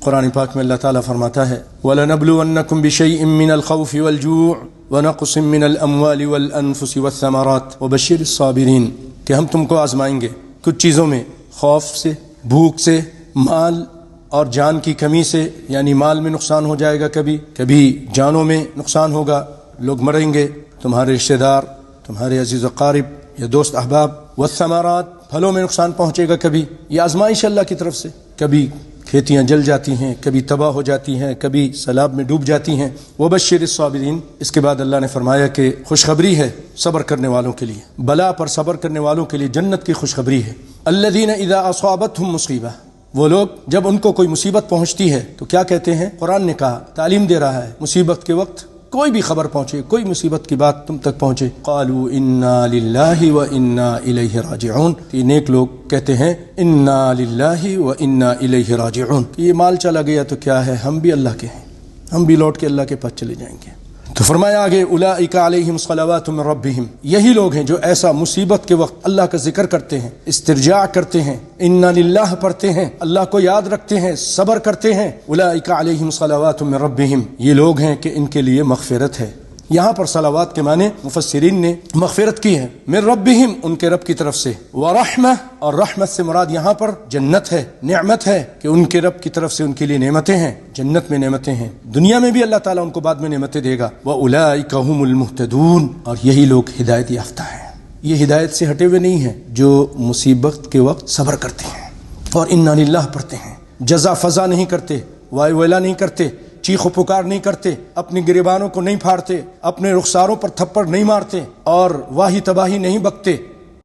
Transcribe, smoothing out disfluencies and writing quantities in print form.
قرآن پاک میں اللہ تعالیٰ فرماتا ہے وَلَنَبْلُوَنَّكُمْ بِشَيْءٍ مِّنَ الْخَوْفِ وَالْجُوعِ وَنَقْصٍ مِّنَ الْأَمْوَالِ وَالْأَنفُسِ وَالثَّمَرَاتِ وَبَشِّرِ الصَّابِرِينَ کہ ہم تم کو آزمائیں گے کچھ چیزوں میں، خوف سے، بھوک سے، مال اور جان کی کمی سے، یعنی مال میں نقصان ہو جائے گا، کبھی جانوں میں نقصان ہوگا، لوگ مریں گے، تمہارے رشتہ دار، تمہارے عزیز و اقارب یا دوست احباب، والثمرات پھلوں میں نقصان پہنچے گا، کبھی یہ آزمائش اللہ کی طرف سے، کبھی کھیتیاں جل جاتی ہیں، کبھی تباہ ہو جاتی ہیں، کبھی سیلاب میں ڈوب جاتی ہیں۔ وبشر الصابرین، اس کے بعد اللہ نے فرمایا کہ خوشخبری ہے صبر کرنے والوں کے لیے، بلا پر صبر کرنے والوں کے لیے جنت کی خوشخبری ہے۔ الذین اذا اصابتهم مصیبہ، وہ لوگ جب ان کو کوئی مصیبت پہنچتی ہے تو کیا کہتے ہیں؟ قرآن نے کہا، تعلیم دے رہا ہے، مصیبت کے وقت کوئی بھی خبر پہنچے، کوئی مصیبت کی بات تم تک پہنچے، قالوا انا للہ و انا الیہ راجعون، یہ نیک لوگ کہتے ہیں انا للہ و انا الیہ راجعون، کہ یہ مال چلا گیا تو کیا ہے، ہم بھی اللہ کے ہیں، ہم بھی لوٹ کے اللہ کے پاس چلے جائیں گے۔ تو فرمایا آگے اولئک علیہم صلوات من ربہم، یہی لوگ ہیں جو ایسا مصیبت کے وقت اللہ کا ذکر کرتے ہیں، استرجاع کرتے ہیں، انا للہ پڑھتے ہیں، اللہ کو یاد رکھتے ہیں، صبر کرتے ہیں۔ اولئک علیہم صلوات من ربہم، یہ لوگ ہیں کہ ان کے لیے مغفرت ہے۔ یہاں پر صلوات کے معنی مفسرین نے مغفرت کی ہے، من ربہم، ان کے رب کی طرف سے، ورحمہ، اور رحمت سے مراد یہاں پر جنت ہے، نعمت ہے، کہ ان کے رب کی طرف سے ان کے لیے نعمتیں ہیں، جنت میں نعمتیں ہیں، دنیا میں بھی اللہ تعالیٰ ان کو بعد میں نعمتیں دے گا۔ وَأُولَئِكَ هُمُ الْمُهْتَدُونَ، اور یہی لوگ ہدایت یافتہ ہیں، یہ ہدایت سے ہٹے ہوئے نہیں ہیں، جو مصیبت کے وقت صبر کرتے ہیں اور انا للہ پڑھتے ہیں، جزا فضا نہیں کرتے، وائے ویلا نہیں کرتے، چیخ و پکار نہیں کرتے، اپنی گریبانوں کو نہیں پھاڑتے، اپنے رخساروں پر تھپڑ نہیں مارتے، اور واہی تباہی نہیں بکتے،